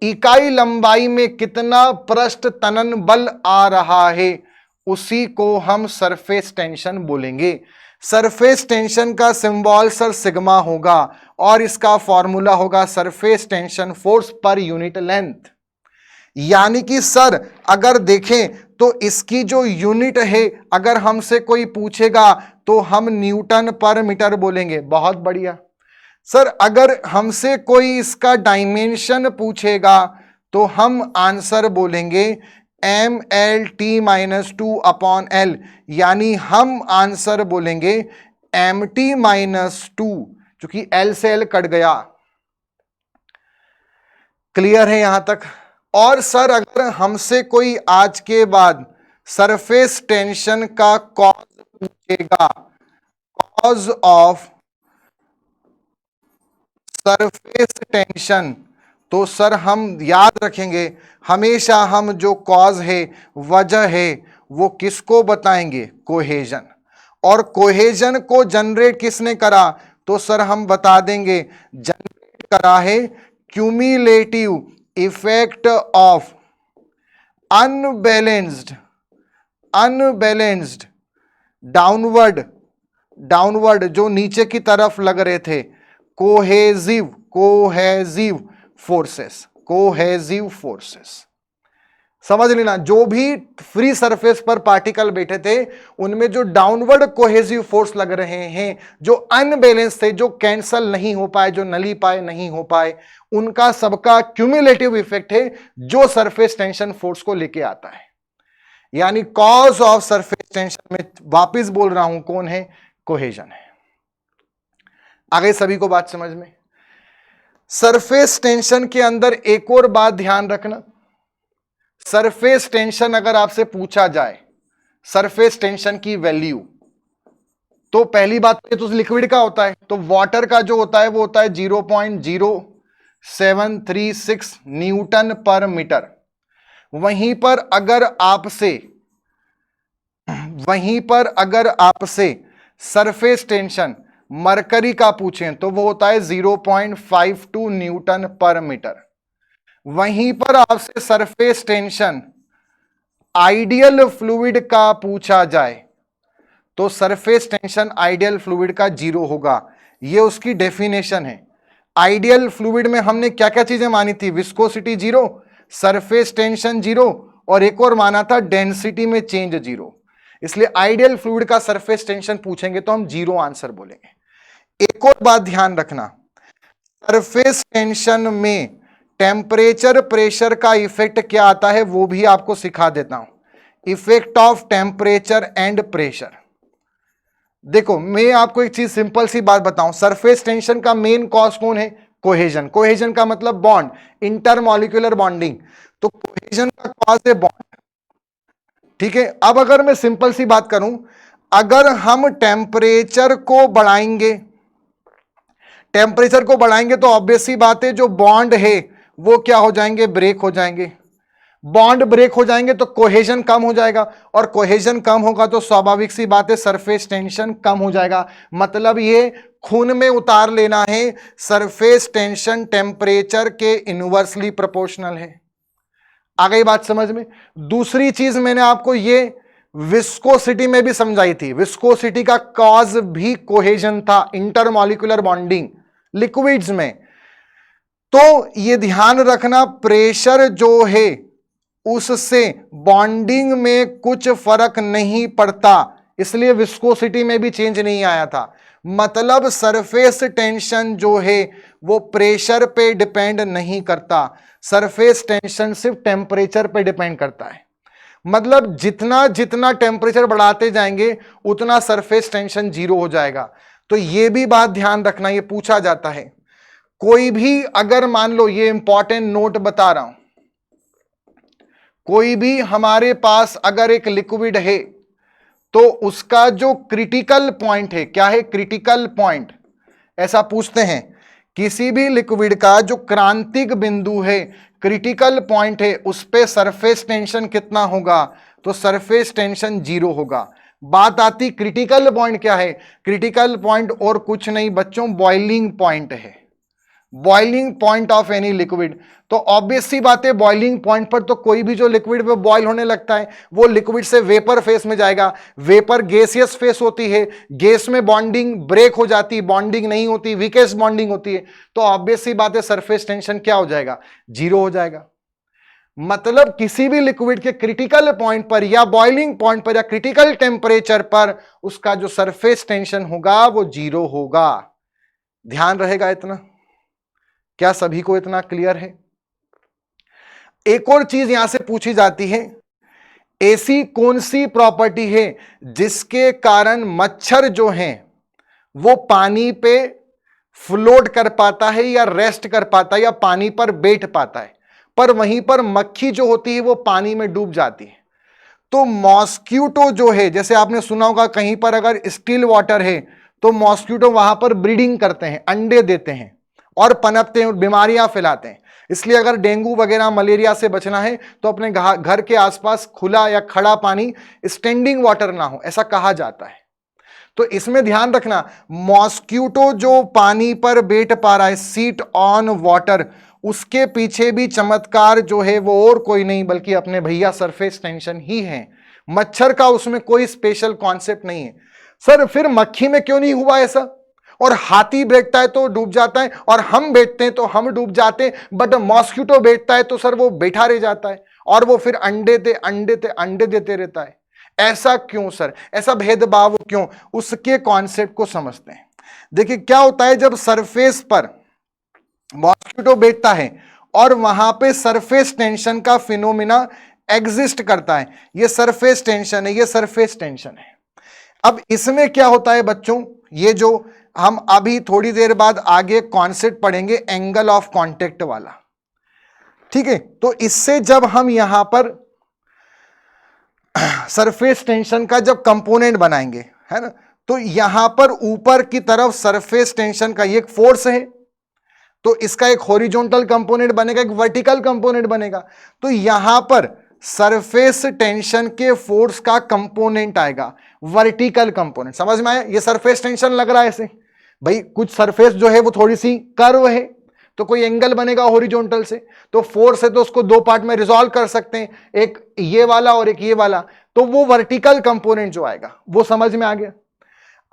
इकाई लंबाई में कितना पृष्ठ तनन बल आ रहा है उसी को हम सरफेस टेंशन बोलेंगे। सरफेस टेंशन का सिंबल सर सिग्मा होगा और इसका फॉर्मूला होगा surface tension force per unit length. यानी कि सर अगर देखें तो इसकी जो यूनिट है अगर हमसे कोई पूछेगा तो हम न्यूटन पर मीटर बोलेंगे। बहुत बढ़िया। सर अगर हमसे कोई इसका डायमेंशन पूछेगा तो हम आंसर बोलेंगे mLT-2/L, यानी हम आंसर बोलेंगे MT-2, क्योंकि L से L कट गया। क्लियर है यहां तक? और सर अगर हमसे कोई आज के बाद सरफेस टेंशन का कॉज पूछेगा, कॉज ऑफ सरफेस टेंशन, तो सर हम याद रखेंगे हमेशा हम जो कॉज है, वजह है, वो किसको बताएंगे? कोहेजन। और कोहेजन को जनरेट किसने करा? तो सर हम बता देंगे जनरेट करा है cumulative effect of unbalanced downward जो नीचे की तरफ लग रहे थे, कोहेजिव फोर्सेस। समझ लेना, जो भी फ्री सरफेस पर पार्टिकल बैठे थे उनमें जो डाउनवर्ड कोहेजिव फोर्स लग रहे हैं, जो अनबैलेंस थे, जो कैंसल नहीं हो पाए, जो नलीफाई नहीं हो पाए, उनका सबका क्यूमुलेटिव इफेक्ट है जो सरफेस टेंशन फोर्स को लेके आता है। यानी कॉज ऑफ सरफेस टेंशन में वापिस बोल रहा हूं कौन है? कोहेजन है। आगे सभी को बात समझ में? सरफेस टेंशन के अंदर एक और बात ध्यान रखना, सरफेस टेंशन अगर आपसे पूछा जाए सरफेस टेंशन की वैल्यू, तो पहली बात तो लिक्विड का होता है, तो वाटर का जो होता है वो होता है 0.0736 न्यूटन पर मीटर। वहीं पर अगर आपसे सरफेस टेंशन मरकरी का पूछें तो वो होता है 0.52 न्यूटन पर मीटर। वहीं पर आपसे सरफेस टेंशन आइडियल फ्लूइड का पूछा जाए तो सरफेस टेंशन आइडियल फ्लूइड का 0 होगा। ये उसकी डेफिनेशन है। आइडियल फ्लूइड में हमने क्या क्या चीजें मानी थी? विस्कोसिटी 0, सरफेस टेंशन 0, और एक और माना था डेंसिटी में चेंज 0। इसलिए आइडियल फ्लूइड का सरफेस टेंशन पूछेंगे तो हम 0 आंसर बोलेंगे। एक और बात ध्यान रखना, सरफेस टेंशन में टेम्परेचर प्रेशर का इफेक्ट क्या आता है वो भी आपको सिखा देता हूं। Effect of temperature and pressure. देखो मैं आपको एक चीज सिंपल सी बात बताऊं, सरफेस टेंशन का मेन कॉज कौन है? कोहेजन। कोहेजन का मतलब बॉन्ड, इंटरमॉलिक्यूलर बॉन्डिंग। तो कोहेजन का कॉज है बॉन्ड। ठीक है, अब अगर मैं सिंपल सी बात करूं, अगर हम टेम्परेचर को बढ़ाएंगे तो ऑब्वियस सी बात है जो बॉन्ड है वो क्या हो जाएंगे? ब्रेक हो जाएंगे। बॉन्ड ब्रेक हो जाएंगे तो कोहेजन कम हो जाएगा, और कोहेजन कम होगा तो स्वाभाविक सी बात है सरफेस टेंशन कम हो जाएगा। मतलब ये खून में उतार लेना है, सरफेस टेंशन टेम्परेचर के इनवर्सली प्रोपोर्शनल है। आ गई बात समझ में? दूसरी चीज मैंने आपको ये विस्कोसिटी में भी समझाई थी, विस्कोसिटी का कॉज भी कोहेजन था, इंटरमॉलिक्यूलर बॉन्डिंग लिक्विड्स में। तो ये ध्यान रखना प्रेशर जो है उससे बॉन्डिंग में कुछ फर्क नहीं पड़ता, इसलिए विस्कोसिटी में भी चेंज नहीं आया था। मतलब सरफेस टेंशन जो है वो प्रेशर पे डिपेंड नहीं करता, सरफेस टेंशन सिर्फ टेम्परेचर पे डिपेंड करता है। मतलब जितना जितना टेम्परेचर बढ़ाते जाएंगे उतना सरफेस टेंशन जीरो हो जाएगा। तो ये भी बात ध्यान रखना, ये पूछा जाता है। कोई भी अगर मान लो, ये इंपॉर्टेंट नोट बता रहा हूं, कोई भी हमारे पास अगर एक लिक्विड है तो उसका जो क्रिटिकल पॉइंट है, क्या है क्रिटिकल पॉइंट, ऐसा पूछते हैं किसी भी लिक्विड का जो क्रांतिक बिंदु है, क्रिटिकल पॉइंट है, उस पे सरफेस टेंशन कितना होगा, तो सरफेस टेंशन जीरो होगा। बात आती क्रिटिकल पॉइंट क्या है, क्रिटिकल पॉइंट और कुछ नहीं बच्चों, बॉइलिंग पॉइंट है, boiling point of any liquid. तो ऑब्वियस सी बात है, बॉइलिंग पॉइंट पर तो कोई भी जो लिक्विड पे बॉयल होने लगता है वो लिक्विड से वेपर फेस में जाएगा। वेपर गैसियस फेस होती है, गैस में बॉन्डिंग ब्रेक हो जाती है, बॉन्डिंग नहीं होती, वीकेस्ट बॉन्डिंग होती है। तो ऑब्वियस सी बात है, सरफेस टेंशन क्या हो जाएगा, जीरो हो जाएगा। मतलब किसी भी लिक्विड के क्रिटिकल पॉइंट पर या बॉइलिंग पॉइंट पर या क्रिटिकल टेम्परेचर पर उसका जो सरफेस टेंशन होगा वो जीरो होगा। ध्यान रहेगा इतना, क्या सभी को इतना क्लियर है? एक और चीज यहां से पूछी जाती है, ऐसी कौन सी प्रॉपर्टी है जिसके कारण मच्छर जो है वो पानी पे फ्लोट कर पाता है या रेस्ट कर पाता है या पानी पर बैठ पाता है, पर वहीं पर मक्खी जो होती है वो पानी में डूब जाती है। तो मॉस्क्यूटो जो है, जैसे आपने सुना होगा कहीं पर अगर स्टिल वाटर है तो मॉस्क्यूटो वहां पर ब्रीडिंग करते हैं, अंडे देते हैं और पनपते हैं और बीमारियां फैलाते हैं। इसलिए अगर डेंगू वगैरह मलेरिया से बचना है तो अपने घर के आसपास खुला या खड़ा पानी, स्टैंडिंग वाटर ना हो, ऐसा कहा जाता है। तो इसमें ध्यान रखना, मॉस्क्यूटो जो पानी पर बैठ पा रहा है, सीट ऑन वाटर, उसके पीछे भी चमत्कार जो है वो और कोई नहीं बल्कि अपने भैया सरफेस टेंशन ही है। मच्छर का उसमें कोई स्पेशल कॉन्सेप्ट नहीं है। सर फिर मक्खी में क्यों नहीं हुआ ऐसा? और हाथी बैठता है तो डूब जाता है और हम बैठते हैं तो हम डूब जाते हैं, बट मॉस्क्यूटो बैठता है तो सर वो बैठा रह जाता है और वो फिर अंडे देते रहता है। ऐसा क्यों सर, ऐसा भेदभाव क्यों? उसके कॉन्सेप्ट को समझते हैं। देखिए क्या होता है, जब सरफेस पर मॉस्क्यूटो बैठता है और वहां पे सरफेस टेंशन का फिनोमिना एग्जिस्ट करता है, ये सरफेस टेंशन है, ये सरफेस टेंशन है। अब इसमें क्या होता है बच्चों, ये जो हम अभी थोड़ी देर बाद आगे कॉन्सेप्ट पढ़ेंगे एंगल ऑफ कांटेक्ट वाला, ठीक है? तो इससे जब हम यहां पर सरफेस टेंशन का जब कंपोनेंट बनाएंगे, है ना, तो यहां पर ऊपर की तरफ सरफेस टेंशन का ये एक फोर्स है, तो इसका एक हॉरिजॉन्टल कंपोनेंट बनेगा, एक वर्टिकल कंपोनेंट बनेगा। तो यहां पर सरफेस टेंशन के फोर्स का कंपोनेंट आएगा वर्टिकल कंपोनेंट। समझ में आया? ये सरफेस टेंशन लग रहा है ऐसे, भाई कुछ सरफेस जो है वो थोड़ी सी कर्व है तो कोई एंगल बनेगा हॉरिजॉन्टल से, तो फोर्स है तो उसको दो पार्ट में रिजॉल्व कर सकते हैं, एक ये वाला और एक ये वाला, तो वो वर्टिकल कंपोनेंट जो आएगा वो समझ में आ गया।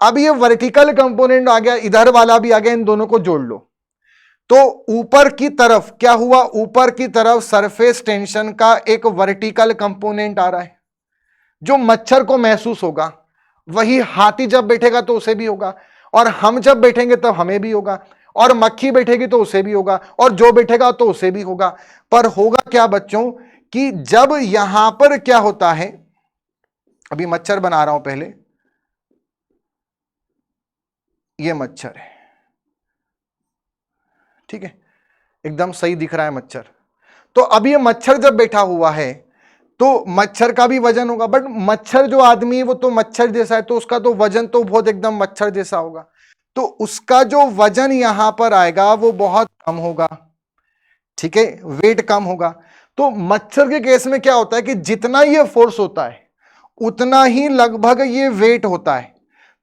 अब ये वर्टिकल कंपोनेंट आ गया, इधर वाला भी आ गया, इन दोनों को जोड़ लो। तो ऊपर की तरफ क्या हुआ, ऊपर की तरफ सरफेस टेंशन का एक वर्टिकल कंपोनेंट आ रहा है जो मच्छर को महसूस होगा, वही हाथी जब बैठेगा तो उसे भी होगा, और हम जब बैठेंगे तब हमें भी होगा, और मक्खी बैठेगी तो उसे भी होगा, और जो बैठेगा तो उसे भी होगा। पर होगा क्या बच्चों कि जब यहां पर क्या होता है, अभी मच्छर बना रहा हूं पहले, ये मच्छर है, ठीक है, एकदम सही दिख रहा है मच्छर। तो अब ये मच्छर जब बैठा हुआ है तो मच्छर का भी वजन होगा, बट मच्छर जो आदमी है वो तो मच्छर जैसा है, तो उसका तो वजन तो बहुत एकदम मच्छर जैसा होगा, तो उसका जो वजन यहां पर आएगा वो बहुत कम होगा, ठीक है, वेट कम होगा। तो मच्छर के केस में क्या होता है कि जितना ये फोर्स होता है उतना ही लगभग ये वेट होता है,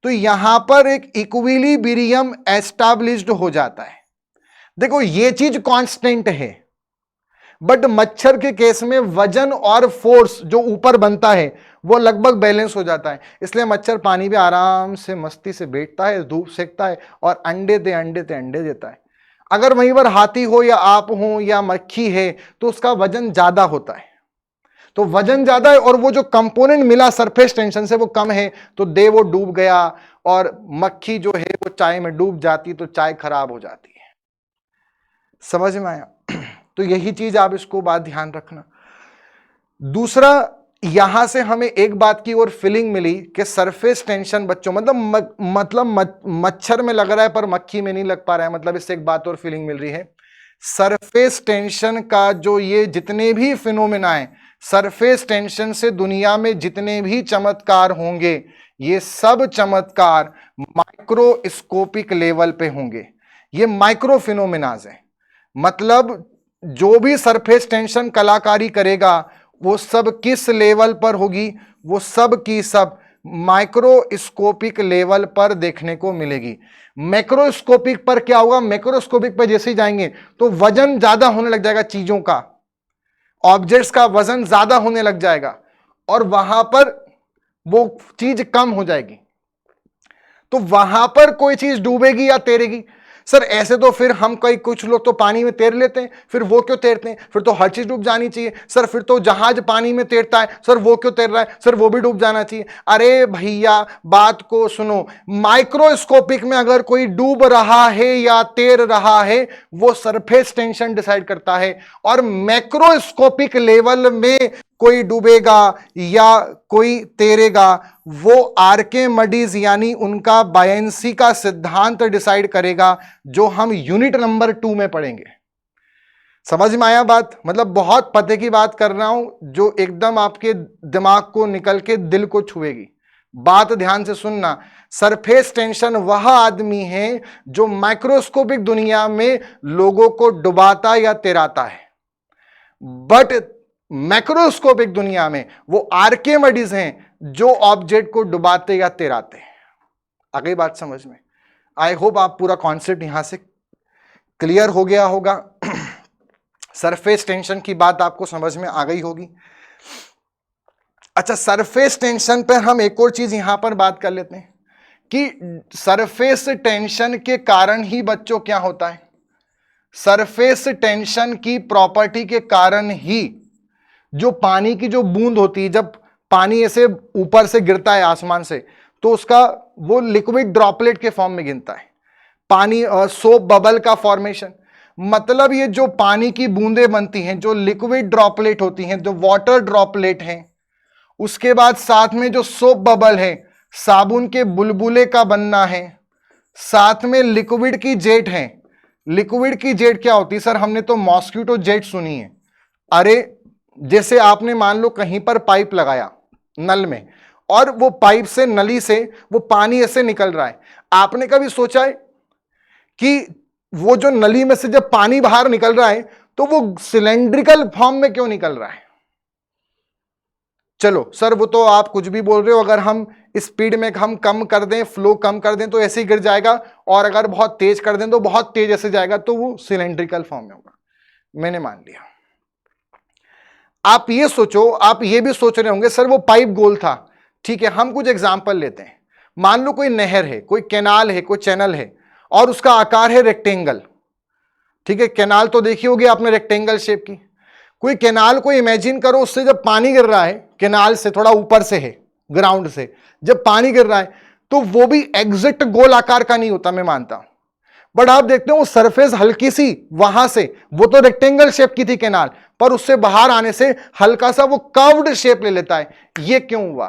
तो यहां पर एक इक्विलिब्रियम एस्टैब्लिश्ड हो जाता है। देखो ये चीज कांस्टेंट है, बट मच्छर के केस में वजन और फोर्स जो ऊपर बनता है वो लगभग बैलेंस हो जाता है, इसलिए मच्छर पानी में आराम से मस्ती से बैठता है, धूप सेकता है और अंडे देता है। अगर वहीं पर हाथी हो या आप हो या मक्खी है तो उसका वजन ज्यादा होता है, तो वजन ज्यादा है और वो जो कंपोनेंट मिला सरफेस टेंशन से वो कम है, तो वो डूब गया, और मक्खी जो है वो चाय में डूब जाती तो चाय खराब हो जाती है। समझ में आया? तो यही चीज आप इसको बात ध्यान रखना। दूसरा यहां से हमें एक बात की और फीलिंग मिली कि सरफेस टेंशन बच्चों मतलब मच्छर में लग रहा है पर मक्खी में नहीं लग पा रहा है, मतलब इससे एक बात और फीलिंग मिल रही है। सरफेस टेंशन का जो ये जितने भी फिनोमेना है, सरफेस टेंशन से दुनिया में जितने भी चमत्कार होंगे, ये सब चमत्कार माइक्रोस्कोपिक लेवल पे होंगे। ये माइक्रो फिनोमेनाज है, मतलब जो भी सरफेस टेंशन कलाकारी करेगा वो सब किस लेवल पर होगी, वो सब की सब माइक्रोस्कोपिक लेवल पर देखने को मिलेगी। मैक्रोस्कोपिक पर क्या होगा, मैक्रोस्कोपिक पर जैसे ही जाएंगे तो वजन ज्यादा होने लग जाएगा, चीजों का, ऑब्जेक्ट्स का वजन ज्यादा होने लग जाएगा और वहां पर वो चीज कम हो जाएगी, तो वहां पर कोई चीज डूबेगी या तैरेगी। सर ऐसे तो फिर हम कई कुछ लोग तो पानी में तैर लेते हैं, फिर वो क्यों तैरते हैं, फिर तो हर चीज डूब जानी चाहिए। सर फिर तो जहाज पानी में तैरता है, सर वो क्यों तैर रहा है, सर वो भी डूब जाना चाहिए। अरे भैया बात को सुनो, माइक्रोस्कोपिक में अगर कोई डूब रहा है या तैर रहा है वो सरफेस टेंशन डिसाइड करता है, और मैक्रोस्कोपिक लेवल में कोई डूबेगा या कोई तैरेगा वो आर्किमिडीज यानी उनका बायंसी का सिद्धांत डिसाइड करेगा, जो हम यूनिट नंबर 2 में पढ़ेंगे। समझ में आया बात, मतलब बहुत पते की बात कर रहा हूं जो एकदम आपके दिमाग को निकल के दिल को छुएगी। बात ध्यान से सुनना, सरफेस टेंशन वह आदमी है जो माइक्रोस्कोपिक दुनिया में लोगों को डुबाता या तैराता है, बट मैक्रोस्कोपिक दुनिया में वो आर्किमिडीज हैं जो ऑब्जेक्ट को डुबाते या तैराते हैं। आ गई बात समझ में? आई होप आप पूरा कॉन्सेप्ट यहां से क्लियर हो गया होगा। सरफेस टेंशन की बात आपको समझ में आ गई होगी। अच्छा, सरफेस टेंशन पर हम एक और चीज यहां पर बात कर लेते हैं कि सरफेस टेंशन के कारण ही बच्चों क्या होता है, सरफेस टेंशन की प्रॉपर्टी के कारण ही जो पानी की जो बूंद होती है, जब पानी ऐसे ऊपर से गिरता है आसमान से तो उसका वो लिक्विड ड्रॉपलेट के फॉर्म में गिरता है। पानी सोप बबल का फॉर्मेशन, मतलब ये जो पानी की बूंदें बनती हैं, जो लिक्विड ड्रॉपलेट होती हैं, जो वाटर ड्रॉपलेट हैं, उसके बाद साथ में जो सोप बबल है, साबुन के बुलबुले का बनना है, साथ में लिक्विड की जेट है। लिक्विड की जेट क्या होती है सर, हमने तो मॉस्किटो जेट सुनी है। अरे जैसे आपने मान लो कहीं पर पाइप लगाया नल में और वो पाइप से नली से वो पानी ऐसे निकल रहा है, आपने कभी सोचा है कि वो जो नली में से जब पानी बाहर निकल रहा है तो वो सिलेंड्रिकल फॉर्म में क्यों निकल रहा है? चलो सर वो तो आप कुछ भी बोल रहे हो, अगर हम स्पीड में हम कम कर दें, फ्लो कम कर दें तो ऐसे ही गिर जाएगा, और अगर बहुत तेज कर दें तो बहुत तेज ऐसे जाएगा, तो वो सिलेंड्रिकल फॉर्म में होगा। मैंने मान लिया। आप ये सोचो, आप ये भी सोच रहे होंगे सर वो पाइप गोल था, ठीक है, हम कुछ एग्जांपल लेते हैं। मान लो कोई नहर है, कोई कैनाल है, कोई चैनल है और उसका आकार है रेक्टेंगल, ठीक है, कैनाल तो देखी होगी आपने रेक्टेंगल शेप की। कोई कैनाल को इमेजिन करो, उससे जब पानी गिर रहा है, कैनाल से थोड़ा ऊपर से है, ग्राउंड से जब पानी गिर रहा है तो वो भी एग्जैक्ट गोल आकार का नहीं होता, मैं मानता हूं, बट आप देखते हो वो सरफेस हल्की सी वहां से, वो तो रेक्टेंगल शेप की थी कैनाल, पर उससे बाहर आने से हल्का सा वो कर्व्ड शेप ले लेता है। ये क्यों हुआ?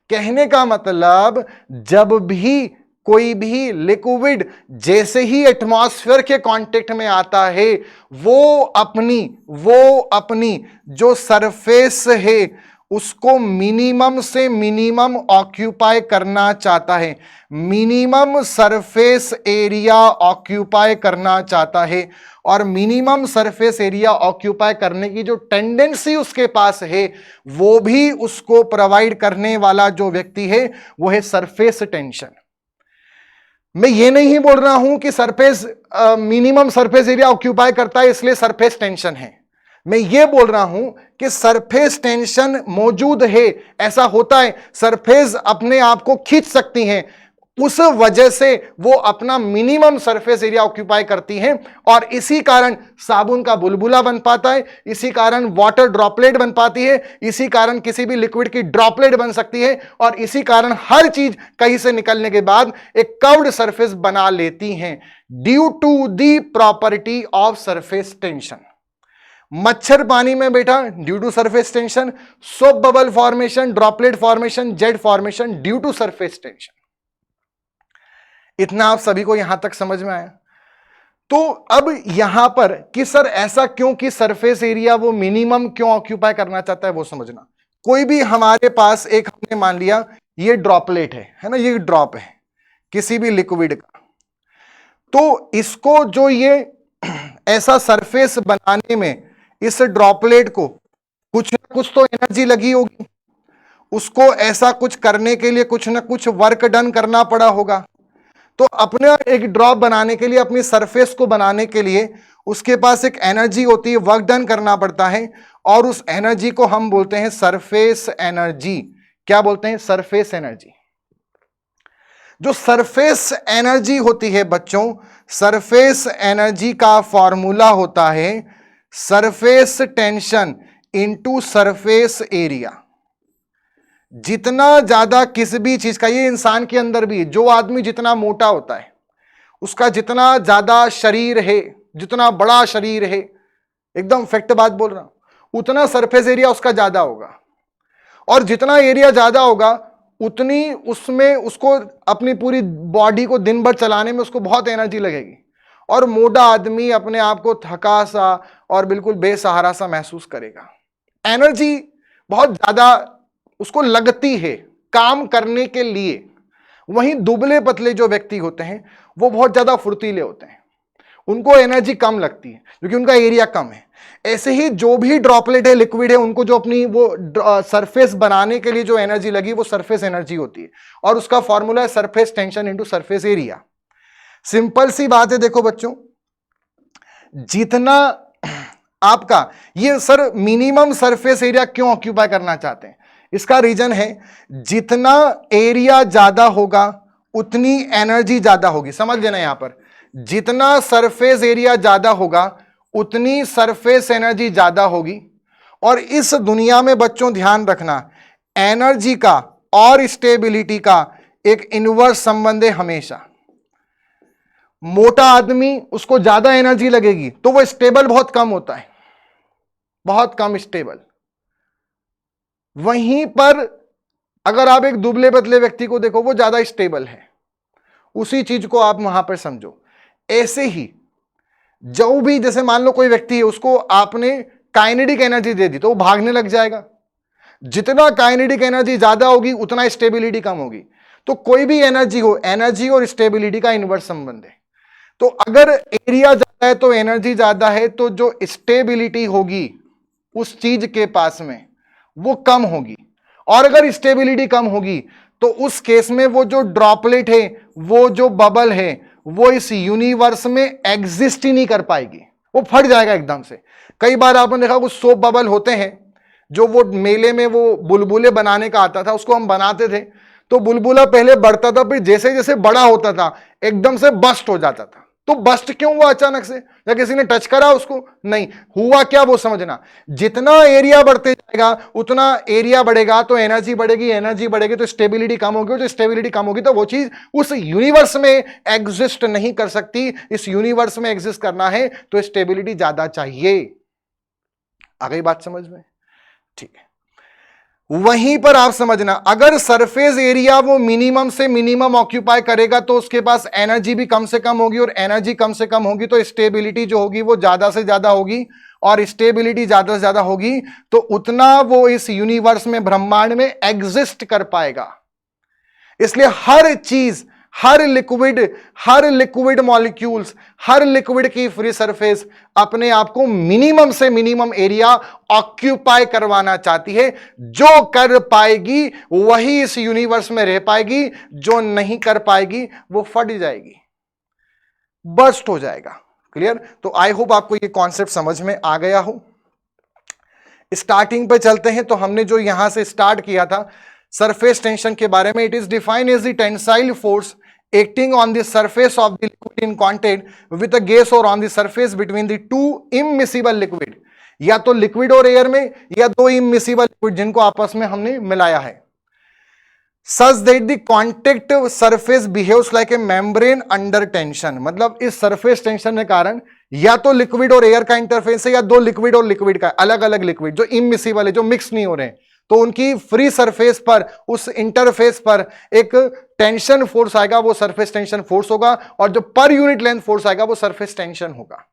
कहने का मतलब जब भी कोई भी लिक्विड जैसे ही एटमॉस्फेयर के कांटेक्ट में आता है वो अपनी जो सरफेस है उसको मिनिमम से मिनिमम ऑक्यूपाई करना चाहता है, मिनिमम सरफेस एरिया ऑक्यूपाई करना चाहता है, और मिनिमम सरफेस एरिया ऑक्यूपाई करने की जो टेंडेंसी उसके पास है वो भी उसको प्रोवाइड करने वाला जो व्यक्ति है वो है सरफेस टेंशन। मैं ये नहीं बोल रहा हूं कि surface minimum surface area occupy करता है इसलिए सरफेस टेंशन है, मैं ये बोल रहा हूं कि सरफेस टेंशन मौजूद है, ऐसा होता है, सरफेस अपने आप को खींच सकती हैं, उस वजह से वो अपना मिनिमम सरफेस एरिया ऑक्यूपाई करती हैं, और इसी कारण साबुन का बुलबुला बन पाता है, इसी कारण वाटर ड्रॉपलेट बन पाती है, इसी कारण किसी भी लिक्विड की ड्रॉपलेट बन सकती है, और इसी कारण हर चीज कहीं से निकलने के बाद एक कर्व्ड सरफेस बना लेती हैं due to the property of surface tension. मच्छर पानी में बैठा due to surface tension, soap bubble formation, droplet formation, jet formation due to surface tension. इतना आप सभी को यहां तक समझ में आया? तो अब यहां पर कि सर ऐसा क्यों कि सरफेस एरिया वो मिनिमम क्यों ऑक्यूपाई करना चाहता है वो समझना। कोई भी हमारे पास एक हमने मान लिया ये ड्रॉपलेट है ना, ये ड्रॉप है किसी भी लिक्विड का, तो इसको जो ये ऐसा सरफेस बनाने में इस ड्रॉपलेट को कुछ ना कुछ तो एनर्जी लगी होगी, उसको ऐसा कुछ करने के लिए कुछ ना कुछ वर्क डन करना पड़ा होगा। तो अपने एक ड्रॉप बनाने के लिए, अपनी सरफेस को बनाने के लिए उसके पास एक एनर्जी होती है, वर्क डन करना पड़ता है, और उस एनर्जी को हम बोलते हैं सरफेस एनर्जी। क्या बोलते हैं? Surface energy. जो सरफेस एनर्जी होती है बच्चों, सरफेस एनर्जी का फॉर्मूला होता है surface tension into surface area. जितना ज्यादा किसी भी चीज का, ये इंसान के अंदर भी, जो आदमी जितना मोटा होता है उसका जितना ज्यादा शरीर है, जितना बड़ा शरीर है, एकदम फैक्ट बात बोल रहा हूं, उतना सरफेस एरिया उसका ज्यादा होगा, और जितना एरिया ज्यादा होगा उतनी उसमें उसको अपनी पूरी बॉडी को दिन भर चलाने में उसको बहुत एनर्जी लगेगी। और मोटा आदमी अपने आप को थका सा और बिल्कुल बेसहारा सा महसूस करेगा। एनर्जी बहुत ज्यादा उसको लगती है काम करने के लिए। वहीं दुबले पतले जो व्यक्ति होते हैं वो बहुत ज्यादा फुर्तीले होते हैं, उनको एनर्जी कम लगती है क्योंकि उनका एरिया कम है। ऐसे ही जो भी ड्रॉपलेट है, लिक्विड है, उनको जो अपनी वो सरफेस बनाने के लिए जो एनर्जी लगी वो सरफेस एनर्जी होती है, और उसका फॉर्मूला है surface tension into surface area. Simple सी बात है, देखो बच्चों, जितना आपका ये सर मिनिमम सरफेस एरिया क्यों ऑक्यूपाई करना चाहते हैं, इसका रीजन है जितना एरिया ज्यादा होगा उतनी एनर्जी ज्यादा होगी। समझ लेना, यहां पर जितना सरफेस एरिया ज्यादा होगा उतनी सरफेस एनर्जी ज्यादा होगी। और इस दुनिया में बच्चों ध्यान रखना, एनर्जी का और स्टेबिलिटी का एक इनवर्स संबंध है हमेशा। मोटा आदमी, उसको ज्यादा एनर्जी लगेगी तो वो स्टेबल बहुत कम होता है, बहुत कम स्टेबल। वहीं पर अगर आप एक दुबले पतले व्यक्ति को देखो वो ज्यादा स्टेबल है। उसी चीज को आप वहां पर समझो। ऐसे ही जो भी, जैसे मान लो कोई व्यक्ति है, उसको आपने काइनेटिक एनर्जी दे दी तो वो भागने लग जाएगा। जितना काइनेटिक एनर्जी ज्यादा होगी उतना स्टेबिलिटी कम होगी। तो कोई भी एनर्जी हो, एनर्जी और स्टेबिलिटी का इनवर्स संबंध है। तो अगर एरिया ज्यादा है तो एनर्जी ज्यादा है, तो जो स्टेबिलिटी होगी उस चीज के पास में वो कम होगी। और अगर स्टेबिलिटी कम होगी तो उस केस में वो जो ड्रॉपलेट है, वो जो बबल है, वो इस यूनिवर्स में एग्जिस्ट ही नहीं कर पाएगी, वो फट जाएगा एकदम से। कई बार आपने देखा कुछ सोप बबल होते हैं जो वो मेले में वो बुलबुले बनाने का आता था, उसको हम बनाते थे तो बुलबुला पहले बढ़ता था, फिर जैसे जैसे बड़ा होता था एकदम से बस्ट हो जाता था। तो बस्ट क्यों हुआ अचानक से? या किसी ने टच करा उसको? नहीं हुआ। क्या वो समझना, जितना एरिया बढ़ते जाएगा उतना एरिया बढ़ेगा तो एनर्जी बढ़ेगी, एनर्जी बढ़ेगी तो स्टेबिलिटी कम होगी, तो स्टेबिलिटी कम होगी तो वो चीज उस यूनिवर्स में एग्जिस्ट नहीं कर सकती। इस यूनिवर्स में एग्जिस्ट करना है तो स्टेबिलिटी ज्यादा चाहिए। आ गई बात समझ में? ठीक है। वहीं पर आप समझना, अगर सरफेस एरिया वो मिनिमम से मिनिमम ऑक्यूपाई करेगा तो उसके पास एनर्जी भी कम से कम होगी, और एनर्जी कम से कम होगी तो स्टेबिलिटी जो होगी वो ज्यादा से ज्यादा होगी, और स्टेबिलिटी ज्यादा से ज्यादा होगी तो उतना वो इस यूनिवर्स में, ब्रह्मांड में एग्जिस्ट कर पाएगा। इसलिए हर चीज, हर लिक्विड मॉलिक्यूल्स, हर लिक्विड की फ्री सरफेस अपने आप को मिनिमम से मिनिमम एरिया ऑक्यूपाई करवाना चाहती है। जो कर पाएगी वही इस यूनिवर्स में रह पाएगी, जो नहीं कर पाएगी वो फट जाएगी, बर्स्ट हो जाएगा। क्लियर? तो आई होप आपको ये कॉन्सेप्ट समझ में आ गया हो। स्टार्टिंग पे चलते हैं। तो हमने जो यहां से स्टार्ट किया था सरफेस टेंशन के बारे में, it is defined as the tensile force acting on the surface of the liquid in contact with a gas or on the surface between the two immiscible liquid, या तो लिक्विड और एयर में, या दो इमिसिबल लिक्विड जिनको आपस में हमने मिलाया है। such that the contact surface behaves like a membrane under tension, मतलब इस सरफेस टेंशन के कारण या तो लिक्विड और एयर का इंटरफेस है, या दो लिक्विड और लिक्विड का, अलग अलग लिक्विड जो इमिसिबल है, जो मिक्स नहीं हो रहे हैं, तो उनकी फ्री सरफेस पर, उस इंटरफेस पर एक टेंशन फोर्स आएगा, वो सरफेस टेंशन फोर्स होगा, और जो पर यूनिट लेंथ फोर्स आएगा वो सरफेस टेंशन होगा।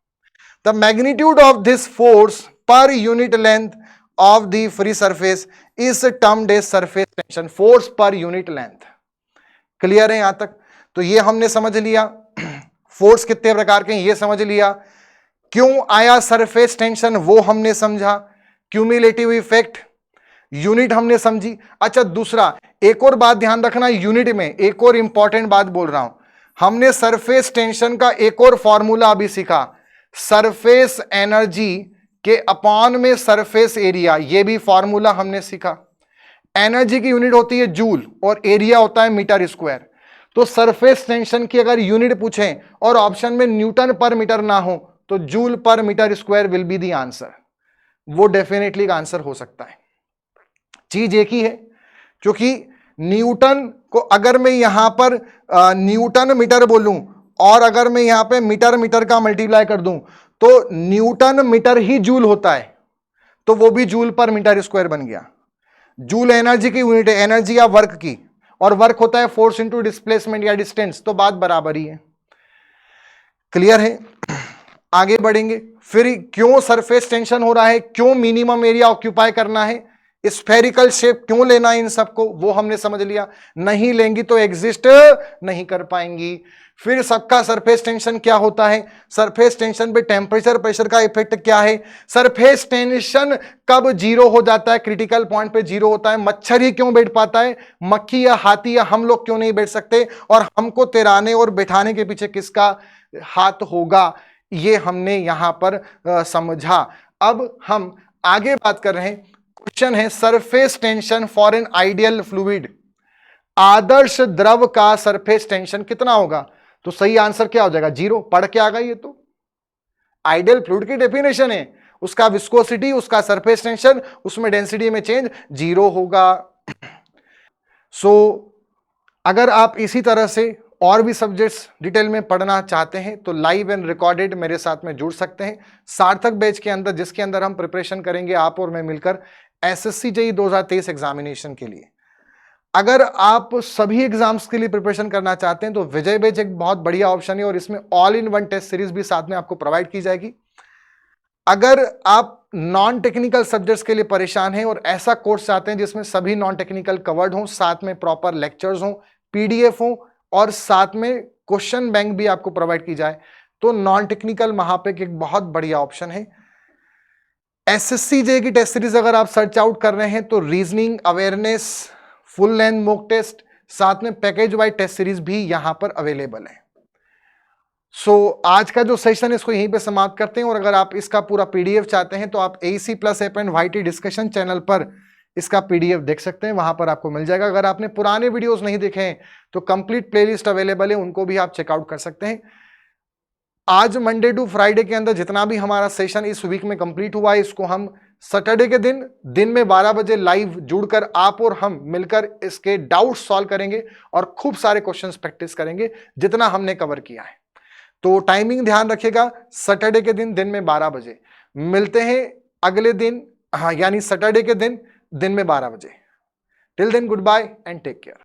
The magnitude of this force per unit length of the free surface is termed as surface tension, force per unit length. Clear है यहां तक? तो ये हमने समझ लिया फोर्स कितने प्रकार के हैं, ये समझ लिया। क्यों आया सरफेस टेंशन वो हमने समझा। क्यूमुलेटिव इफेक्ट, यूनिट हमने समझी। अच्छा, दूसरा एक और बात ध्यान रखना, यूनिट में एक और इंपॉर्टेंट बात बोल रहा हूं, हमने सरफेस टेंशन का एक और फॉर्मूला अभी सीखा, सरफेस एनर्जी के अपॉन में सरफेस एरिया, ये भी फॉर्मूला हमने सीखा। एनर्जी की यूनिट होती है जूल और एरिया होता है मीटर स्क्वायर। तो सरफेस टेंशन की अगर यूनिट पूछें और ऑप्शन में न्यूटन पर मीटर ना हो तो joule per metre square will be the answer, वो डेफिनेटली आंसर हो सकता है। चीज एक ही है, क्योंकि न्यूटन को अगर मैं यहां पर न्यूटन मीटर बोलूं और अगर मैं यहां पे मीटर मीटर का मल्टीप्लाई कर दूं तो न्यूटन मीटर ही जूल होता है, तो वो भी जूल पर मीटर स्क्वायर बन गया। जूल एनर्जी की यूनिट है, एनर्जी या वर्क की, और वर्क होता है फोर्स इनटू डिस्प्लेसमेंट या डिस्टेंस, तो बात बराबर ही है। क्लियर है? आगे बढ़ेंगे। फिर क्यों सरफेस टेंशन हो रहा है, क्यों मिनिमम एरिया ऑक्यूपाई करना है, स्फेरिकल शेप क्यों लेना है, इन सबको वो हमने समझ लिया। नहीं लेंगी तो एग्जिस्ट नहीं कर पाएंगी। फिर सबका सरफेस टेंशन क्या होता है, सरफेस टेंशन पे टेम्परेचर प्रेशर का इफेक्ट क्या है, सरफेस टेंशन कब जीरो हो जाता है, क्रिटिकल पॉइंट पे जीरो होता है, मच्छर ही क्यों बैठ पाता है, मक्खी या हाथी या हम लोग क्यों नहीं बैठ सकते, और हमको तैराने और बैठाने के पीछे किसका हाथ होगा, ये हमने यहां पर समझा। अब हम आगे बात कर रहे हैं। क्वेश्चन है surface tension for an ideal fluid, आदर्श द्रव का सरफेस टेंशन कितना होगा, तो सही आंसर क्या हो जाएगा, जीरो। पढ़ के आ गया, ये तो आइडियल फ्लूइड की डेफिनेशन है, उसका विस्कोसिटी, उसका सरफेस टेंशन, उसमें डेंसिटी में चेंज जीरो होगा। सो अगर आप इसी तरह से और भी सब्जेक्ट्स डिटेल में पढ़ना चाहते हैं तो लाइव एंड रिकॉर्डेड मेरे साथ में जुड़ सकते हैं सार्थक बैच के अंदर, जिसके अंदर हम प्रिपरेशन करेंगे आप और मैं मिलकर एसएससी जेईई 2023 एग्जामिनेशन के लिए। अगर आप सभी एग्जाम्स के लिए प्रिपरेशन करना चाहते हैं तो विजय बैच एक बहुत बढ़िया ऑप्शन है, और इसमें all in one test series भी साथ में आपको प्रोवाइड की जाएगी। अगर आप नॉन टेक्निकल सब्जेक्ट्स के लिए परेशान हैं और ऐसा कोर्स चाहते हैं जिसमें सभी नॉन टेक्निकल कवर्ड हों, साथ में प्रॉपर लेक्चर्स हों, पीडीएफ हो, और साथ में क्वेश्चन बैंक भी आपको प्रोवाइड की जाए, तो नॉन टेक्निकल महापेक एक बहुत बढ़िया ऑप्शन है। एसएससी जेईई की टेस्ट सीरीज अगर आप सर्च आउट कर रहे हैं तो reasoning, awareness, full length mock test, साथ में पैकेज वाइज टेस्ट सीरीज भी यहां पर अवेलेबल है। आज का जो सेशन है इसको यहीं पे समाप्त करते हैं, और अगर आप इसका पूरा पीडीएफ चाहते हैं तो आप AC plus app and YT discussion channel पर इसका पीडीएफ देख सकते हैं, वहां पर आपको मिल जाएगा। अगर आपने पुराने वीडियोस नहीं देखे हैं तो कंप्लीट प्लेलिस्ट अवेलेबल है, उनको भी आप चेकआउट कर सकते हैं। आज मंडे टू फ्राइडे के अंदर जितना भी हमारा सेशन इस वीक में कंप्लीट हुआ है, इसको हम सैटरडे के दिन में 12 बजे लाइव जुड़कर आप और हम मिलकर इसके डाउट सॉल्व करेंगे और खूब सारे क्वेश्चंस प्रैक्टिस करेंगे जितना हमने कवर किया है। तो टाइमिंग ध्यान रखिएगा, सैटरडे के दिन में 12 बजे मिलते हैं अगले दिन, हाँ यानी सैटरडे के दिन में 12 बजे। Till then good bye and take care.